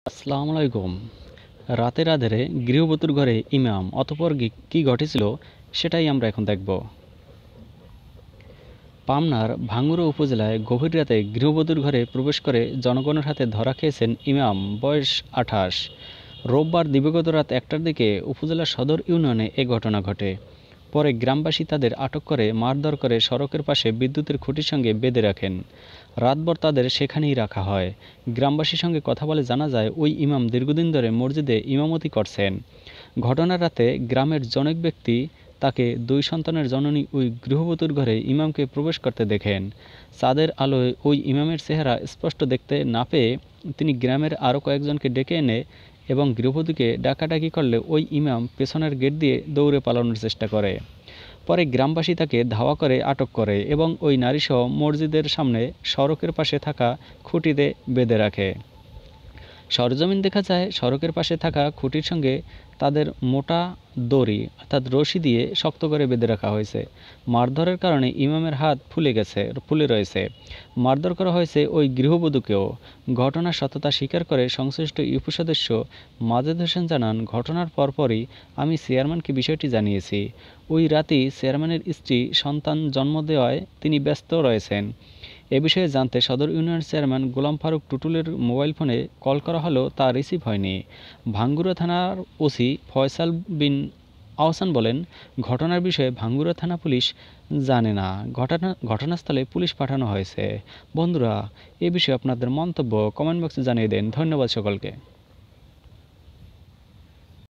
আসসালামু আলাইকুম। রাতের আঁধারে গৃহবধূর ঘরে ইমাম, অতঃপর কি ঘটেছিল সেটাই আমরা এখন দেখব। পাবনার ভাঙ্গুড়া উপজেলায় গভীর রাতে গৃহবধূর ঘরে প্রবেশ করে জনগণের হাতে ধরা খেয়েছেন ইমাম, বয়স 28। রোববার দিবাগত রাত 1টার দিকে উপজেলার সদর ইউনিয়নে এ ঘটনা ঘটে। পরে গ্রামবাসী তাদের আটক করে মারধর করে সড়কের পাশে বিদ্যুতের খুঁটির সঙ্গে বেঁধে রাখেন। রাতভর তাদের সেখানেই রাখা হয়। গ্রামবাসীর সঙ্গে কথা বলে জানা যায়, ওই ইমাম দীর্ঘদিন ধরে মসজিদে ইমামতি করছেন। ঘটনার রাতে গ্রামের জনৈক ব্যক্তি তাকে 2 সন্তানের জননী ওই গৃহবধূর ঘরে ইমামকে প্রবেশ করতে দেখেন। চাঁদের আলোয় ওই ইমামের চেহারা স্পষ্ট দেখতে না পেয়ে তিনি গ্রামের আরও কয়েকজনকে ডেকে এনে এবং গৃহবধূকে ডাকাডাকি করলে ওই ইমাম পেছনের গেট দিয়ে দৌড়ে পালানোর চেষ্টা করে। পরে গ্রামবাসী তাকে ধাওয়া করে আটক করে এবং ওই নারীসহ মসজিদের সামনে সড়কের পাশে থাকা খুঁটিতে বেঁধে রাখে। সরজমিন দেখা যায়, সড়কের পাশে থাকা খুঁটির সঙ্গে তাদের মোটা দড়ি অর্থাৎ রশি দিয়ে শক্ত করে বেঁধে রাখা হয়েছে। মারধরের কারণে ইমামের হাত ফুলে রয়েছে। মারধর করা হয়েছে ওই গৃহবধূকেও। ঘটনার সত্যতা স্বীকার করে সংশ্লিষ্ট ইউপি সদস্য মাজেদ হোসেন জানান, ঘটনার পরপরই আমি চেয়ারম্যানকে বিষয়টি জানিয়েছি। ওই রাতেই চেয়ারম্যানের স্ত্রী সন্তান জন্ম দেওয়ায় তিনি ব্যস্ত রয়েছেন। এ বিষয়ে জানতে সদর union chairman Golam Faruk টুটুলের mobile ফোনে কল করা হলেও তা রিসিভ হয়নি। ভাঙ্গুড়া থানার ওসি ফয়সাল বিন আহসান বলেন, ঘটনার বিষয়ে ভাঙ্গুড়া থানা পুলিশ জানে না। ঘটনাস্থলে পুলিশ পাঠানো হয়েছে। বন্ধুরা, এ বিষয়ে আপনাদের মন্তব্য কমেন্ট বক্সে জানিয়ে দেন। ধন্যবাদ সকলকে।